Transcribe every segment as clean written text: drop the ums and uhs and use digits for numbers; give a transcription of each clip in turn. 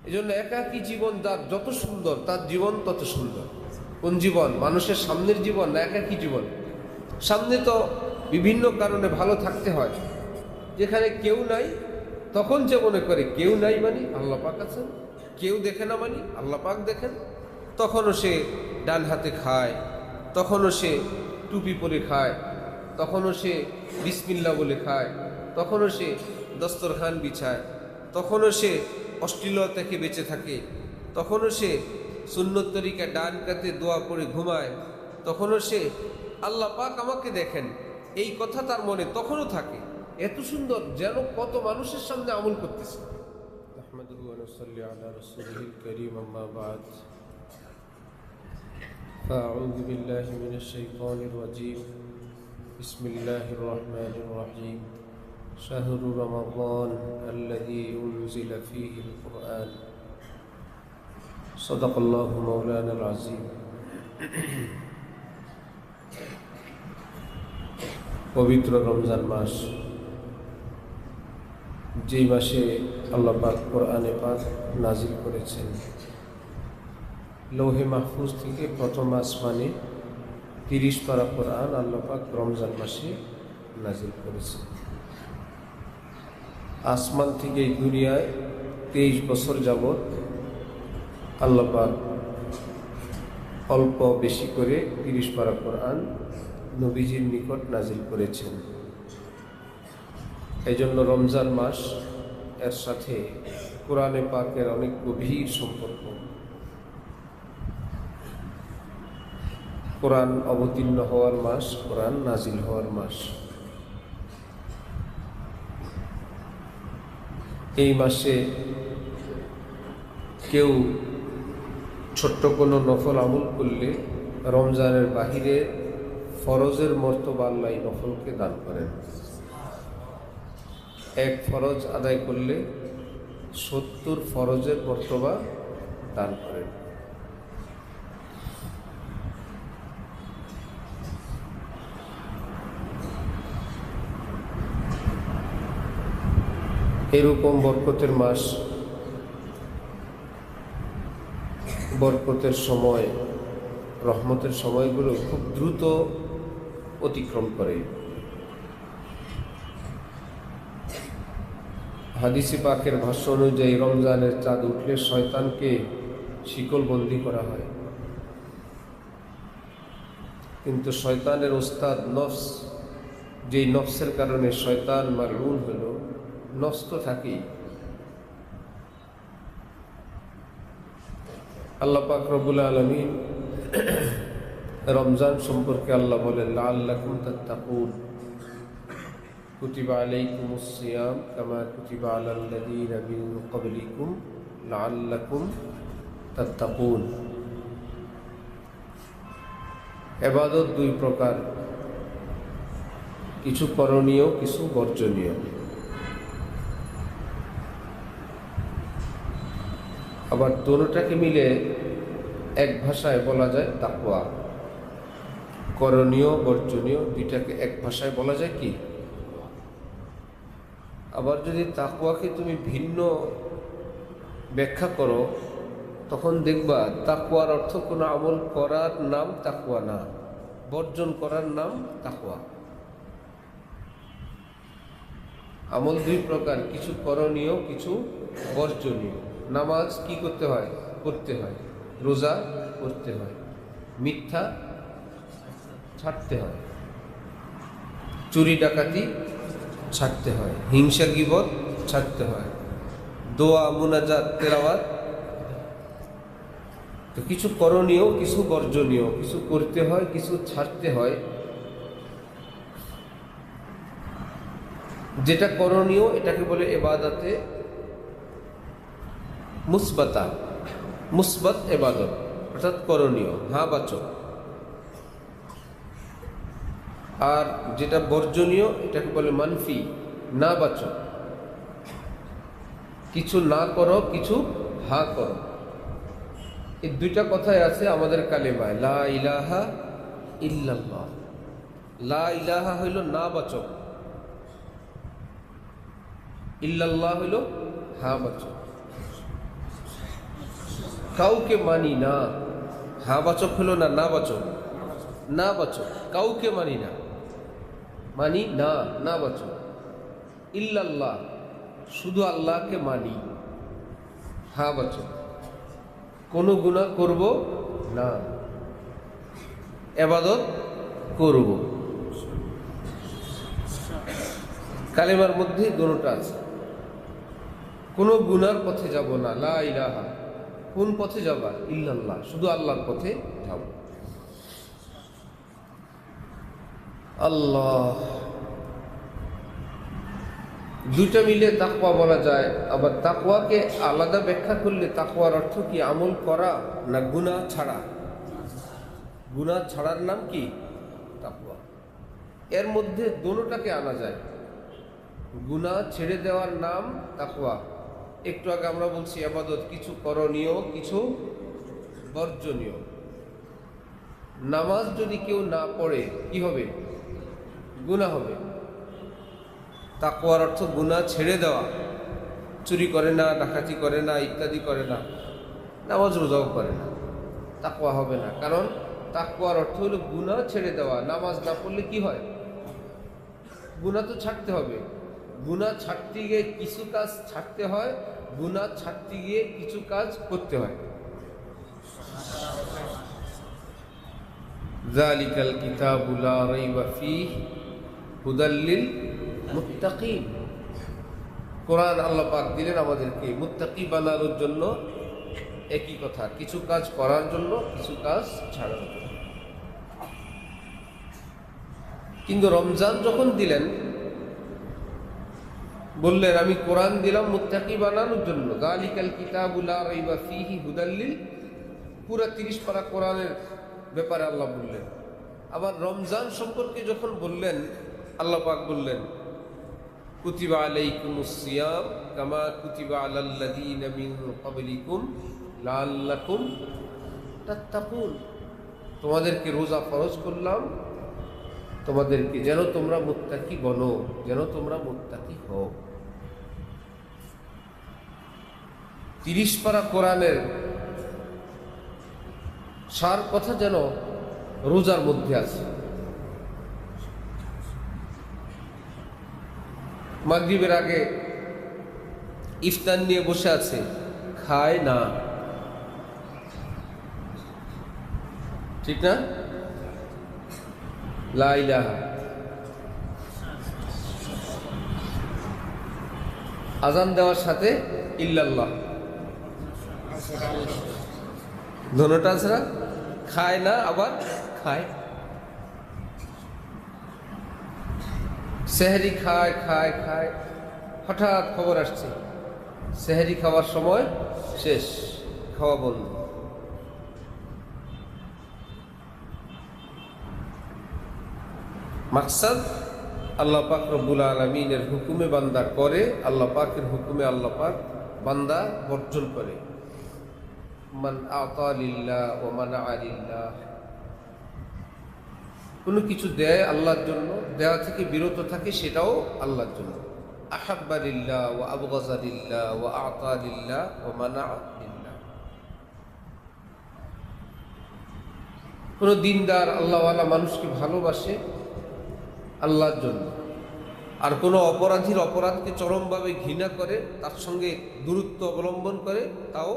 এই জন্য একাকী জীবন যার যত সুন্দর, তার জীবন তত সুন্দর। কোন জীবন? মানুষের সামনের জীবন না একাকী জীবন? সামনে তো বিভিন্ন কারণে ভালো থাকতে হয়। যেখানে কেউ নাই তখন যে মনে করে কেউ নাই মানে আল্লাহ পাক আছেন, কেউ দেখে না মানে আল্লাহ পাক দেখেন, তখনও সে ডান হাতে খায়, তখনও সে টুপি পরে খায়, তখনও সে বিসমিল্লাহ বলে খায়, তখনও সে দস্তরখান বিছায়, তখনও সে অশ্লীলতা থেকে বেঁচে থাকে, তখনও সে সুন্নত তরিকা ডান কাতে দোয়া পড়ে ঘুমায়, তখনও সে আল্লাহ পাক আমাকে দেখেন এই কথা তার মনে তখনও থাকে। এত সুন্দর যেন কত মানুষের সামনে আমল করতেছে। আহমাদুহু ওয়া নুসাল্লি আলা রাসূলিল কারীম, আম্মা বা'দ। ফাআউযু বিল্লাহি মিনাশ শাইতানির রাজীম। বিসমিল্লাহির রহমানির রহিম। শাহরু রমাদান আল্লাযী উনজিলা ফীহিল কুরআন। সাদাকাল্লাহু মাওলানাল আযীম। পবিত্র রমজান মাস, যেই মাসে আল্লাহ পাক কোরআনে পাক নাজিল করেছেন। লৌহে মাহফুজ থেকে প্রথম আসমানে 30 পারা কোরআন আল্লাহ পাক রমজান মাসে নাজিল করেছেন। আসমান থেকে এই দুনিয়ায় 23 বছর যাবৎ আল্লাহ পাক অল্প বেশি করে 30 পারা কোরআন নবীজির নিকট নাজিল করেছেন। এই জন্য রমজান মাস এর সাথে কোরআনে পাকের অনেক গভীর সম্পর্ক। কোরআন অবতীর্ণ হওয়ার মাস, কোরআন নাজিল হওয়ার মাস। এই মাসে কেউ ছোট্ট কোনো নফল আমল করলে রমজানের বাহিরে ফরজের মর্তবা আল্লাহ নফলকে দান করেন। এক ফরজ আদায় করলে 70 ফরজের মর্তবা দান করেন। এরকম বরকতের মাস, বরকতের সময়, রহমতের সময়গুলো খুব দ্রুত অতিক্রম করে। হাদিসে পাকের ভাষ্য অনুযায়ী রমজানের চাঁদ উঠলে শয়তানকে শিকলবন্দি করা হয়, কিন্তু শয়তানের ওস্তাদ নফস, যেই নফসের কারণে শয়তান মালউন হল, নফস তো থাকেই। আল্লাহ পাক রব্বুল আলামিন রমজান সম্পর্কে আল্লাহ বলেন, লাআল্লাকুম তাত্তাকুন, কুতিবা আলাইকুমুস সিয়াম কামা কুতিবা আলাল্লাযীনা মিন ক্বাবলিকুম লাআল্লাকুম তাত্তাকুন। ইবাদত দুই প্রকার, কিছু করণীয়, কিছু বর্জনীয়। আবার দোনোটাকে মিলে এক ভাষায় বলা যায় তাকওয়া। করণীয় বর্জনীয় দুইটাকে এক ভাষায় বলা যায় কি? আবার যদি তাকওয়াকে তুমি ভিন্ন ব্যাখ্যা করো, তখন দেখবা তাকওয়ার অর্থ কোনো আমল করার নাম তাকওয়া না, বর্জন করার নাম তাকওয়া। আমল দুই প্রকার, কিছু করণীয়, কিছু বর্জনীয়। নামাজ কি করতে হয়? করতে হয়। রোজা করতে হয়। মিথ্যা ছাড়তে হয়। চুরি ডাকাতি ছাড়তে হয়। হিংসা গীবত ছাড়তে হয়। দোয়া মুনাজাত তেলাওয়াত। তো কিছু করণীয়, কিছু বর্জনীয়, কিছু করতে হয়, কিছু ছাড়তে হয়। যেটা করণীয় এটাকে বলে ইবাদতে মুসবাতা, মুসবাত ইবাদত, অর্থাৎ করণীয়, হ্যাঁ বাচক। আর যেটা বর্জনীয় এটাকে বলে মানফি, না বাচক। কিছু না করো, কিছু হ্যাঁ করো। এই দুইটা কথাই আছে আমাদের কালেমায়, লা ইলাহা ইল্লাল্লাহ। লা ইলাহা হইল না বাচক, ইল্লাল্লাহ হইল হ্যাঁ বাচক। কাউকে মানি না। হ্যাঁ বাচক হলো না, না বাচক? না বাচক। কাউকে মানি না, মানি না, না বাচক। ইল্লাল্লাহ, শুধু আল্লাহকে মানি। হ্যাঁ বাচক। কোনো গুনাহ করব না, ইবাদত করব। কালেমার মধ্যে দুটোটা আছে। কোনো গুনার পথে যাব না, লা ইলাহা। কোন পথে যাবা? ইল্লাল্লাহ, শুধু আল্লাহর পথে যাব। আল্লাহ, দুইটা মিলে তাকওয়া বলা যায়। আবার তাকওয়াকে আলাদা ব্যাখ্যা করলে তাকওয়ার অর্থ কি? আমল করা না গুনাহ ছাড়া? গুনাহ ছাড়ার নাম কি? তাকওয়া। এর মধ্যে দুটোটাকে আনা যায়। গুনাহ ছেড়ে দেওয়ার নাম তাকওয়া। একটু আগে আমরা বলছি ইবাদত কিছু করণীয়, কিছু বর্জনীয়। নামাজ যদি কেউ না পড়ে কি হবে? গুনাহ হবে। তাকওয়ার অর্থ গুনাহ ছেড়ে দেওয়া। চুরি করে না, ডাকাতি করে না, ইত্যাদি করে না, নামাজ রোজাও করে না, তাকওয়া হবে না। কারণ তাকওয়ার অর্থ হলো গুনাহ ছেড়ে দেওয়া। নামাজ না পড়লে কি হয়? গুনাহ তো ছাড়তে হবে। গুনাহ ছাড়তে গিয়ে কিছু কাজ ছাড়তে হয়, গুনাহ ছাড়তে গিয়ে কিছু কাজ করতে হয়। যালিকাল কিতাবু লা রাইবা ফীহি হুদাল লিল মুত্তাকিন। কোরআন আল্লাহ পাক দিলেন আমাদেরকে মুত্তাকি বানানোর জন্য। একই কথা, কিছু কাজ করার জন্য, কিছু কাজ ছাড়ার জন্য। কিন্তু রমজান যখন দিলেন, বললেন আমি কোরআন দিলাম মুত্তাকি বানানোর জন্য। যালিকাল কিতাবু লা রাইবা ফীহি হুদাল লিল, পুরা 30 পারা কোরআনের ব্যাপারে আল্লাহ বললেন। আবার রমজান সম্পর্কে যখন বললেন, আল্লাহ পাক বললেন কুতিবা আলাইকুমুস সিয়াম কামা কুতিবা আলাল্লাযীনা মিন ক্বাবলিকুম লাআল্লাকুম তাত্তাকুন। তোমাদেরকে রোজা ফরজ করলাম তোমাদেরকে, যেন তোমরা মুত্তাকি বনো, যেন তোমরা মুত্তাকি হও। 30 পারা কোরআনের সার কথা যেন রোজার মধ্যে আছে। মাগরিবের আগে ইফতার নিয়ে বসে আছে, খায় না, ঠিক না? লা ইলাহা। আজান দেওয়ার সাথে ইল্লাল্লাহ, দোনোটা আছে না? খায় না আবার খায়। সেহরি খায় খায় খায়, হঠাৎ খবর আসছে সেহরি খাওয়ার সময় শেষ, খাওয়া বন্ধ। মাকসাদ আল্লাহ পাক রব্বুল আলামিনের হুকুমে বান্দা করে, আল্লাহ পাকের হুকুমে আল্লাহ পাক বান্দা বর্জন করে। মান আতা লিল্লাহ ওয়া মানাআ লিল্লাহ, কোনো কিছু দেয় আল্লাহর জন্য, দেওয়া থেকে বিরত থাকে সেটাও আল্লাহর জন্য। আহাব্বা লিল্লাহ ওয়া আবগাযা লিল্লাহ ওয়া আতা লিল্লাহ ওয়া মানাআ লিল্লাহ। কোনো দিনদার আল্লাহওয়ালা মানুষকে ভালোবাসে আল্লাহর জন্য, আর কোনো অপরাধীর অপরাধকে চরমভাবে ঘৃণা করে, তার সঙ্গে দূরত্ব অবলম্বন করে, তাও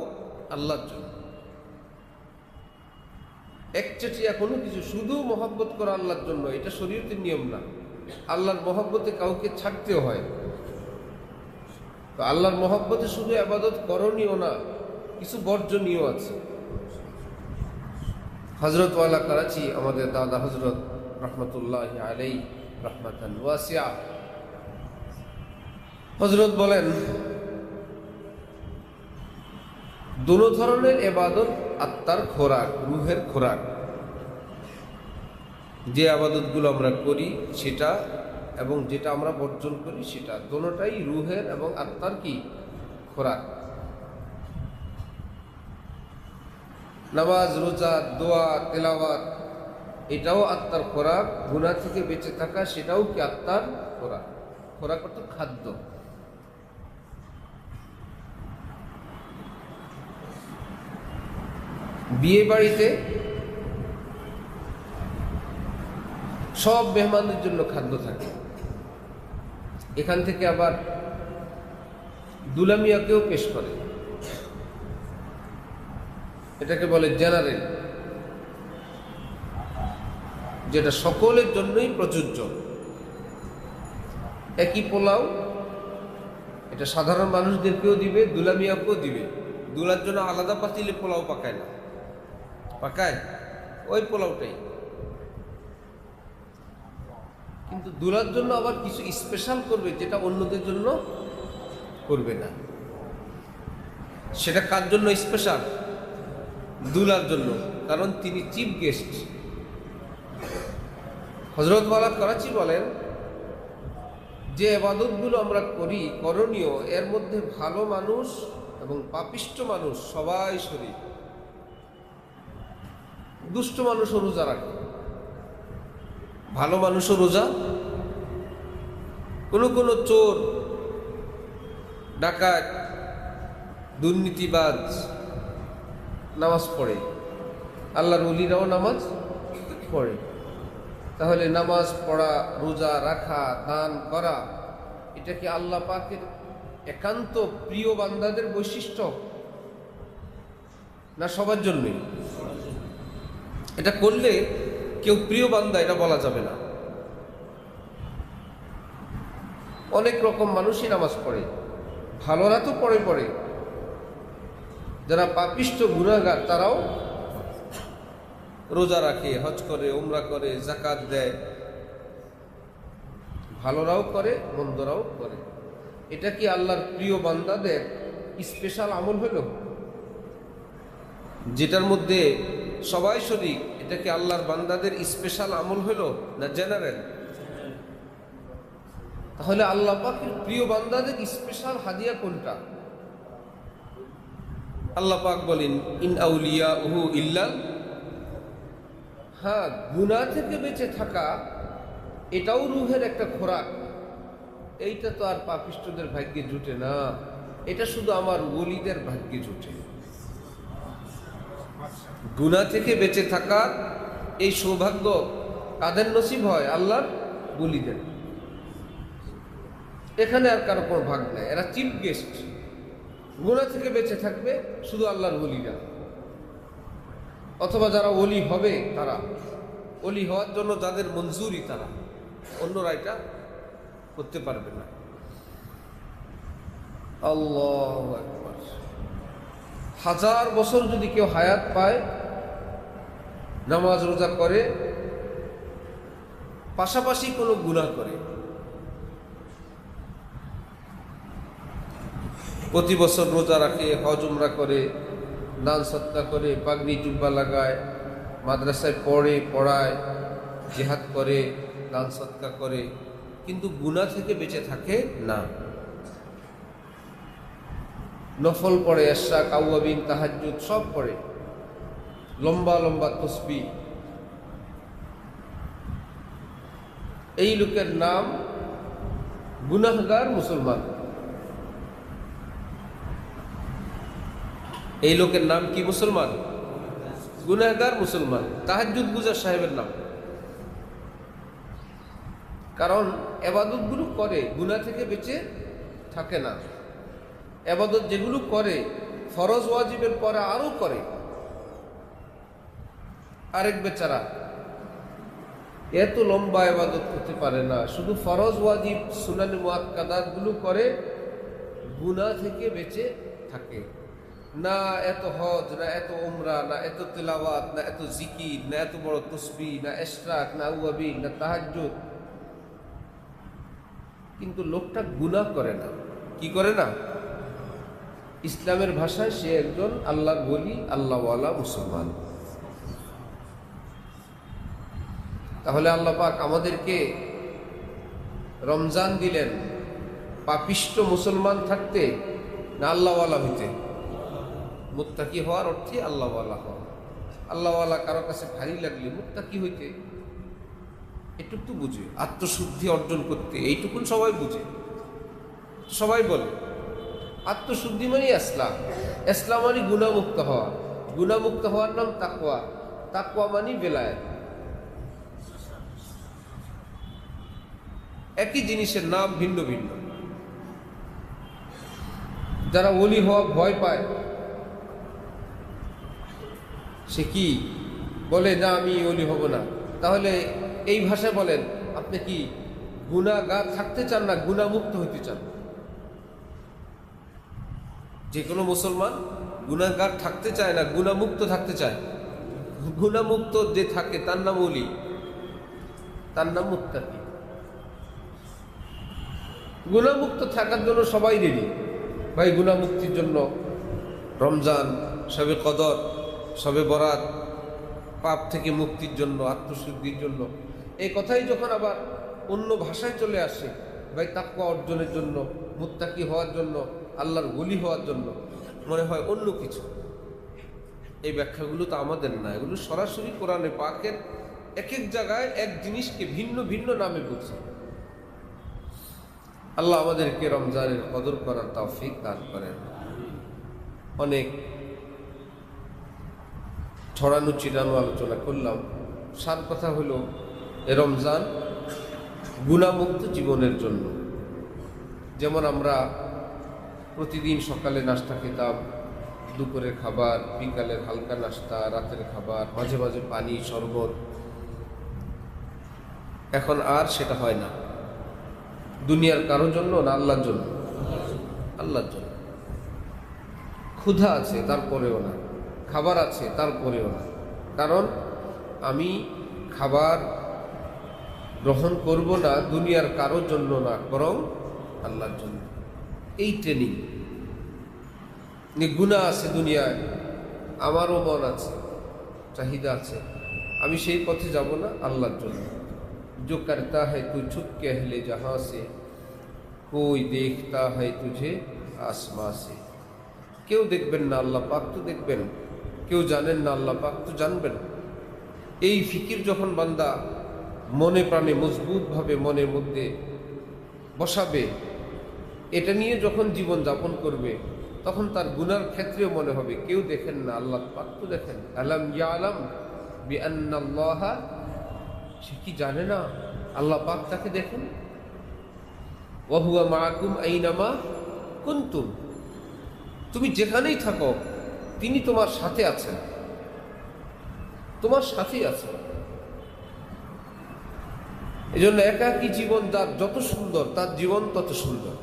আল্লাহর জন্য। একচেটিয়া কোনো কিছু শুধু মহব্বত করা আল্লাহর জন্য, এটা শরীয়তের নিয়ম না। আল্লাহর মহব্বতে কাউকে ছাড়তেও হয়। তো আল্লাহর মহব্বতে শুধু ইবাদত করণীয় না, কিছু বর্জনীয় আছে। হযরত ওয়ালা করাচি, আমাদের দাদা হযরত রহমতুল্লাহি আলাইহি রহমাতান ওয়াসিয়া, হযরত বলেন দুটো ধরনের ইবাদত আত্মার খোরাক, রুহের খোরাক। যে আবাদতগুলো আমরা করি সেটা এবং যেটা আমরা বর্জন করি সেটা, দুটোটাই রুহের এবং আত্মার কি খোরাক। নামাজ, রোজা, দোয়া, তেলাওয়াত, এটাও আত্মার খোরাক। গুনাহ থেকে বেঁচে থাকা, সেটাও কি আত্মার খোরাক। খোরাক অর্থ খাদ্য। বিয়ে বাড়িতে সব মেহমানদের জন্য খাদ্য থাকে, এখান থেকে আবার দুলামিয়াকেও পেশ করে, এটাকে বলে জেনারেল, যেটা সকলের জন্যই প্রযোজ্য। একই পোলাও এটা সাধারণ মানুষদেরকেও দিবে, দুলামিয়াকেও দিবে। দুলার জন্য আলাদা পাতিলে পোলাও পাকায় না, পাকায় ওই পোলাওটাই, কিন্তু দুলার জন্য আবার কিছু স্পেশাল করবে যেটা অন্যদের জন্য করবে না। সেটা কার জন্য স্পেশাল? দুলার জন্য, কারণ তিনি চিফ গেস্ট। হযরত ওয়ালা করাচি বলেন যে ইবাদতগুলো আমরা করি করণীয়, এর মধ্যে ভালো মানুষ এবং পাপিষ্ঠ মানুষ সবাই শরীক। দুষ্ট মানুষও রোজা রাখে, ভালো মানুষও রোজা, কোনো চোর ডাকাত দুর্নীতিবাজ নামাজ পড়ে, আল্লাহর ওলিরাও নামাজ পড়ে। তাহলে নামাজ পড়া, রোজা রাখা, দান করা, এটা কি আল্লাহ পাকের একান্ত প্রিয় বান্দাদের বৈশিষ্ট্য না সবার জন্যই? এটা করলে কেউ প্রিয় বান্দা এটা বলা যাবে না। অনেক রকম মানুষই নামাজ পড়ে, ভালোরা তো পড়ে, যারা পাপিষ্ঠ গুনাহগার তারাও রোজা রাখে, হজ করে, উমরা করে, যাকাত দেয়, ভালোরাও করে, মন্দরাও করে। এটা কি আল্লাহর প্রিয় বান্দাদের স্পেশাল আমল হলো, যেটার মধ্যে সবাই শরীক? এটা কি আল্লাহর বান্দাদের স্পেশাল আমল হলো না জেনারেল? তাহলে আল্লাহ পাকের প্রিয় বান্দাদের স্পেশাল হাদিয়া কোনটা? আল্লাহ পাক বলেন ইন আউলিয়াহু ইল্লাল, হ্যাঁ, গুনাহ থেকে বেঁচে থাকা এটাও রূহের একটা খোরাক। এইটা তো আর পাপিষ্ঠদের ভাগ্যে জুটে না, এটা শুধু আমার ওলিদের ভাগ্যে জুটে। গুনাহ থেকে বেঁচে থাকার এই সৌভাগ্য কাদের নসিব হয়? আল্লাহর ওলিদের। এখানে আর কারো কোনো ভাগ নাই, এরা চিফ গেস্ট। গুনাহ থেকে বেঁচে থাকবে শুধু আল্লাহর ওলিরা, অথবা যারা ওলি হবে তারা, ওলি হওয়ার জন্য যাদের মঞ্জুরি তারা, অন্যরা এটা করতে পারবে না। আল্লাহু আকবার। 1000 বছর যদি কেউ হায়াত পায়, নামাজ রোজা করে, পাশাপাশি কোনো গুনাহ করে, প্রতি বছর রোজা রাখে, হজ উমরা করে, দান সদকা করে, পাগড়ি জুব্বা লাগায়, মাদ্রাসায় পড়ে, পড়ায়, জিহাদ করে, দান সদকা করে, কিন্তু গুনাহ থেকে বেঁচে থাকে না। নফল পড়ে, ইশরাক, আউয়াবিন, তাহাজ্জুদ সব পড়ে, লম্বা লম্বা তাসবিহ। এই লোকের নাম গুনাহগার মুসলমান। এই লোকের নাম কি? মুসলমান, গুনাহগার মুসলমান। তাহাজ্জুদ গুজার সাহেবের নাম, কারণ ইবাদতগুলো করে, গুনাহ থেকে বেঁচে থাকে না। ইবাদত যেগুলো করে ফরজ ওয়াজিবের পরে আরো করে। আরেক বেচারা এত লম্বা ইবাদত করতে পারে না, শুধু ফরজ ওয়াজিব সুনান মুআক্কাদাত গুলো করে, গুনাহ থেকে বেঁচে থাকে না। এত হজ না, এত উমরা না, এত তিলাওয়াত না, এত জিকির না, এত বড় তাসবিহ না, ইশরাক না, আউয়াবিন না, তাহাজ্জুদ, কিন্তু লোকটা গুনাহ করে না। কি করে না? ইসলামের ভাষায় সে একজন আল্লাহর ওলি, আল্লাহওয়ালা মুসলমান। তাহলে আল্লাহ পাক আমাদেরকে রমজান দিলেন পাপিষ্ঠ মুসলমান থাকতে না আল্লাহওয়ালা হইতে? মুত্তাকি হওয়ার অর্থে আল্লাহওয়ালা হওয়া। আল্লাহওয়ালা কারো কাছে ভারী লাগলে মুত্তাকি হইতে এটুকু তো বুঝে, আত্মশুদ্ধি অর্জন করতে এইটুকুন সবাই বুঝে, সবাই বলে। আত্মশুদ্ধি মানে ইসলাম, ইসলাম মানে গুনাহমুক্ত হওয়া। গুনাহমুক্ত হওয়ার নাম তাকওয়া। তাকওয়া মানে বেলায়েত। একই জিনিসের নাম ভিন্ন ভিন্ন। যারা ওলি হওয়া ভয় পায় সে কি বলে, না আমি ওলি হব না, তাহলে এই ভাষায় বলেন আপনি কি গুনাহগার থাকতে চান না গুনাহমুক্ত হইতে চান? যে কোনো মুসলমান গুনাহগার থাকতে চায় না গুনাহমুক্ত থাকতে চায়। গুনাহমুক্ত যে থাকে তার নাম ওলি, তার নাম মুত্তাকি। গুনাহমুক্ত থাকার জন্য সবাই রেডি ভাই। গুনাহমুক্তির জন্য রমজান, শবে কদর, শবে বরাত, পাপ থেকে মুক্তির জন্য, আত্মশুদ্ধির জন্য। এই কথাই যখন আবার অন্য ভাষায় চলে আসে ভাই তাকওয়া অর্জনের জন্য, মুত্তাকি হওয়ার জন্য, আল্লাহর ওলি হওয়ার জন্য, মনে হয় অন্য কিছু। এই ব্যাখ্যাগুলো তো আমাদের না, এগুলো সরাসরি কোরআনে পাকের এক এক জায়গায় এক জিনিসকে ভিন্ন ভিন্ন নামে বলছে। আল্লাহ আমাদেরকে রমজানের কদর করার তৌফিক দান করেন। অনেক ছড়ানো চিরানো আলোচনা করলাম। সার কথা হলো এ রমজান গুনাহমুক্ত জীবনের জন্য। যেমন আমরা প্রতিদিন সকালে নাস্তা খেতাম, দুপুরের খাবার, বিকালের হালকা নাস্তা, রাতের খাবার, মাঝে মাঝে পানি, শরবত। এখন আর সেটা হয় না। দুনিয়ার কারোর জন্য না আল্লাহর জন্য? আল্লাহর জন্য। ক্ষুধা আছে তারপরেও না, খাবার আছে তারপরেও না। কারণ আমি খাবার গ্রহণ করব না দুনিয়ার কারোর জন্য না, বরং আল্লাহর জন্য। এই ট্রেনিং। গুনাহ আছে দুনিয়ায়, আমারও মন আছে, চাহিদা আছে, আমি সেই পথে যাব না, আল্লাহর জন্য। जो करता है तू छुप के अहले जहाँ से, कोई देखता है तुझे आसमां से। কেউ দেখবেন না, আল্লাহ পাক তো দেখবেন। কেউ জানেন না, আল্লাহ পাক তো জানবেন। এই ফিকির যখন বান্দা মনে প্রাণে মজবুতভাবে মনের মধ্যে বসাবে, এটা নিয়ে যখন জীবন যাপন করবে, তখন তার গুনার ক্ষেত্রেও মনে হবে কেউ দেখেন না, আল্লাহ পাক তো দেখেন। আলাম ইয়ালাম বিআন্নাল্লাহা, সে কি জানে না আল্লাহ পাক তাকে দেখেন। ওয়া হুয়া মাআকুম আইনামা কুনতুম, তুমি যেখানেই থাকো তিনি তোমার সাথে আছেন, তোমার সাথেই আছেন। এজন্য একাকী জীবন যার যত সুন্দর, তার জীবন তত সুন্দর।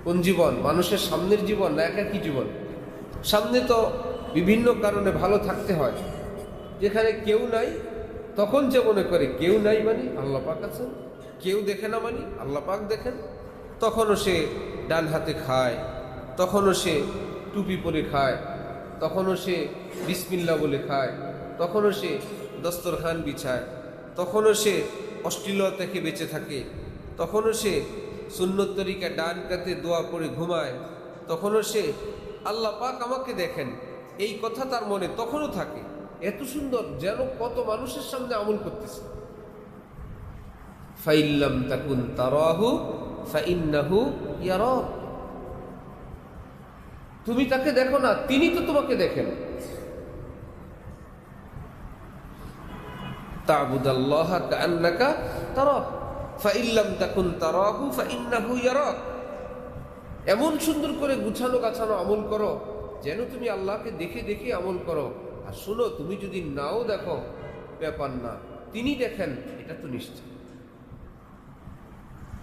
কোন জীবন? মানুষের সামনের জীবন না একাকী জীবন? সামনে তো বিভিন্ন কারণে ভালো থাকতে হয়। যেখানে কেউ নাই তখন যে মনে করে কেউ নাই মানে আল্লাহ পাক আছেন, কেউ দেখে না মানে আল্লাহ পাক দেখেন। তখনও সে ডান হাতে খায়, তখনও সে টুপি পরে খায়, তখনও সে বিসমিল্লাহ বলে খায়, তখনও সে দস্তরখান বিছায়, তখনও সে অশ্লীলতা থেকে বেঁচে থাকে, তখনও সে সুন্নত তরিকা ডান কাতে দোয়া পড়ে ঘুমায়, তখনও সে আল্লাহ পাক আমাকে দেখেন এই কথা তার মনে তখনও থাকে। এত সুন্দর, যেন কত মানুষের সামনে আমল করতেছে। ফাইল্লাম তাকুন তারাহু ফাইন্নাহু ইয়ারাক, তুমি তাকে দেখো না, তিনি তো তোমাকে দেখেন। তা'বুদাল্লাহা কাআন্নাকা তারাহু ফাইল্লাম তাকুন তারাহু ফাইন্নাহু ইয়ারাক। এমন সুন্দর করে গুছানো গাছানো আমল করো যেন তুমি আল্লাহকে দেখে দেখে আমল করো। আর শুনো, তুমি যদি নাও দেখো ব্যাপার না, তিনি দেখেন, এটা তো নিশ্চিত।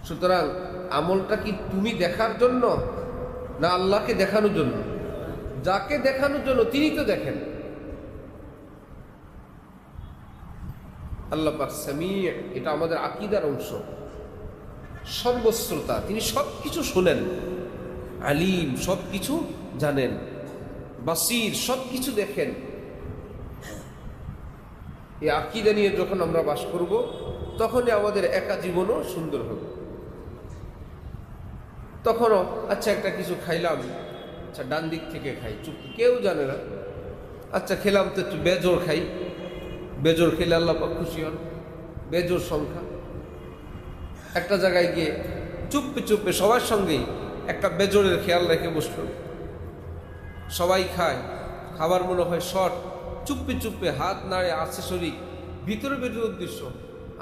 সুতরাং আমলটা কি তুমি দেখার জন্য না আল্লাহকে দেখানোর জন্য? যাকে দেখানোর জন্য তিনি তো দেখেন। আল্লাহ পাক সামিউ, এটা আমাদের আকীদার অংশ। সর্বশ্রোতা, তিনি সব কিছু শোনেন। আলিম, সব কিছু জানেন। বাসির, সব কিছু দেখেন। এই আকীদা নিয়ে যখন আমরা বাস করব, তখনই আমাদের একা জীবনও সুন্দর হবে। তখনও আচ্ছা একটা কিছু খাইলাম, আচ্ছা ডান দিক থেকে খাই, চুপ, কেউ জানে না। আচ্ছা খেলাম তো একটু বেজোর খাই, বেজোর খেলে আল্লাহ পাক খুশি হন। বেজোর সংখ্যা। একটা জায়গায় গিয়ে চুপে চুপে সবার সঙ্গেই একটা বেজোরের খেয়াল রেখে বসল। সবাই খায়, খাবার মনে হয় শর্ট, চুপে চুপে হাত নাড়ে আছে শরীর, ভিতরে ভিতরে উদ্দেশ্য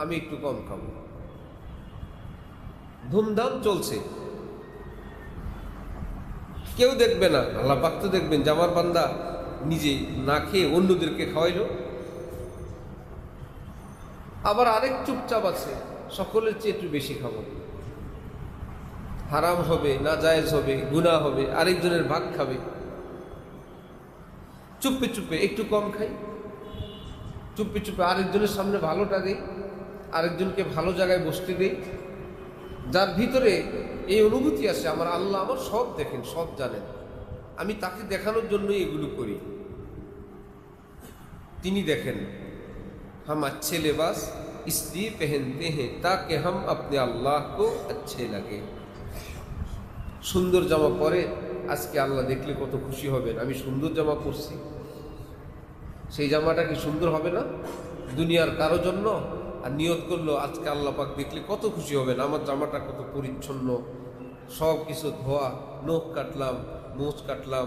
আমি একটু কম খাবো। ধুমধাম চলছে, কেউ দেখবে না, আল্লাহ পাক তো দেখবেন যে আমার বান্দা নিজে না খেয়ে অন্যদেরকে খাওয়াইলো। আবার আরেক চুপচাপ আছে, সকলের চেয়ে একটু বেশি খাবো, হারাম হবে, নাজায়েজ হবে, গুনাহ হবে, আরেকজনের ভাগ খাবে। চুপে চুপে একটু কম খাই, চুপে চুপে আরেকজনের সামনে ভালোটা দেই, আরেকজনকে ভালো জায়গায় বসতে দেই। যার ভিতরে এই অনুভূতি আসে আমার আল্লাহ আমার সব দেখেন, সব জানেন, আমি তাকে দেখানোর জন্যই এগুলো করি। তিনি দেখেন हम अच्छे लिबास इसलिए पहनते हैं ताकि हम अपने अल्लाह को अच्छे लगे। সুন্দর জামা পরে আজকে আল্লাহ দেখলে কত খুশি হবেন, আমি সুন্দর জামা পরছি। সেই জামাটা কি সুন্দর হবে না দুনিয়ার কারো জন্য? আর নিয়ত করলো আজকে আল্লাহ পাক দেখলে কত খুশি হবেন, আমার জামাটা কত পরিচ্ছন্ন, সব কিছু ধোয়া, নখ কাটলাম, মোচ কাটলাম,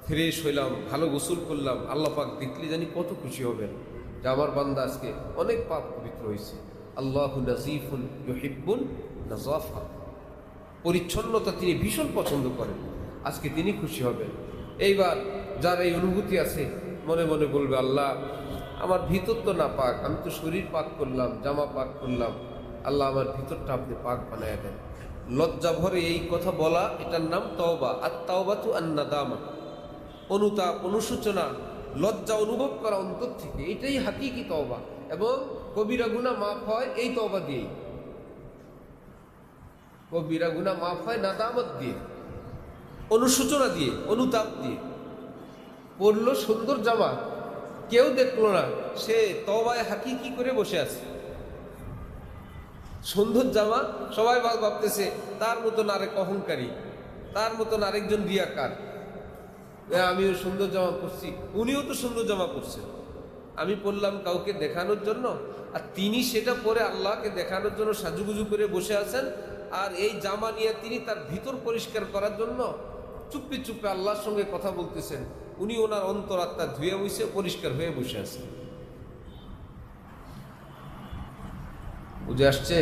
ফ্রেশ হইলাম, ভালো গোসল করলাম, আল্লাহ পাক দেখলে জানি কত খুশি হবেন যে আমার বান্দা আজকে অনেক পাপ পবিত্র হয়েছে। আল্লাহু নাজিফুন ইউহিব্বুন নাযাফা, পরিচ্ছন্নতা তিনি ভীষণ পছন্দ করেন, আজকে তিনি খুশি হবেন। এইবার যার এই অনুভূতি আছে মনে মনে বলবে আল্লাহ আমার ভিতর তো না পাক, আমি তো শরীর পাক করলাম, জামা পাক করলাম, আল্লাহ আমার ভিতরটা আপনি পাক বানায় দেন। লজ্জা ভরে এই কথা বলা, এটার নাম তওবা। আর তাওবাতু আন-নাদামা, অনুতাপ, অনুশোচনা, লজ্জা অনুভব করা অন্তর থেকে, এটাই হাকিকি তওবা। এবং কবিরা গুনাহ মাফ হয় এই তওবা দিয়েই, কবিরা গুনাহ মাফ হয় নাদামত দিয়ে, অনুশোচনা দিয়ে, অনুতাপ দিয়ে। পরলো সুন্দর জামা, কেউ দেখলো না, সে তওবায় হাকিকি করে বসে আছে। সুন্দর জামা, সবাই ভাবতেছে তার মতন আরেক অহংকারী, তার মতন আরেকজন রিয়াকার, আমিও সুন্দর জামা পরছি, উনিও তো সুন্দর জামা পরছেন, আমি পরলাম কাউকে দেখানোর জন্য, আর তিনি সেটা পরে আল্লাহকে দেখানোর জন্য সাজুগুজু করে বসে আছেন। আর এই জামা নিয়ে তিনি তার ভিতর পরিষ্কার করার জন্য চুপে চুপে আল্লাহর সঙ্গে কথা বলতেছেন, উনি ওনার অন্তরাত্মা ধুয়ে বসে পরিষ্কার হয়ে বসে আছেন। বুঝে আসছে?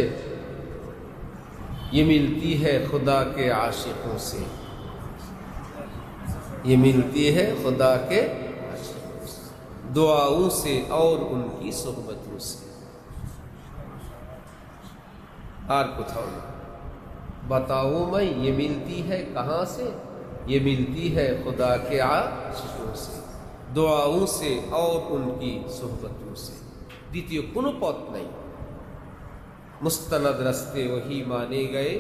ये मिलती है खुदा के आशिकों से, ये मिलती है खुदा के दुआओं से और उनकी सोहबतों से। और कुछाओ बताओ मैं ये मिलती है कहाँ से? ये मिलती है खुदा के आशिकों से, दुआओं से और उनकी सोहबतों से। द्वितीय কোনো পথ নাই। मुस्तनद रस्ते वही माने गए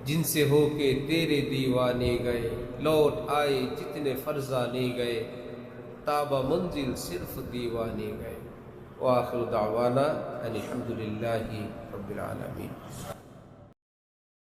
जिनसे होके तेरे दीवाने गए, लौट आए जितने फरजाने गए, ताबा मंजिल सिर्फ दीवाने गए। व आखिर दावाना अनिल हम्दुलिल्लाहि रब्बिल आलमीन।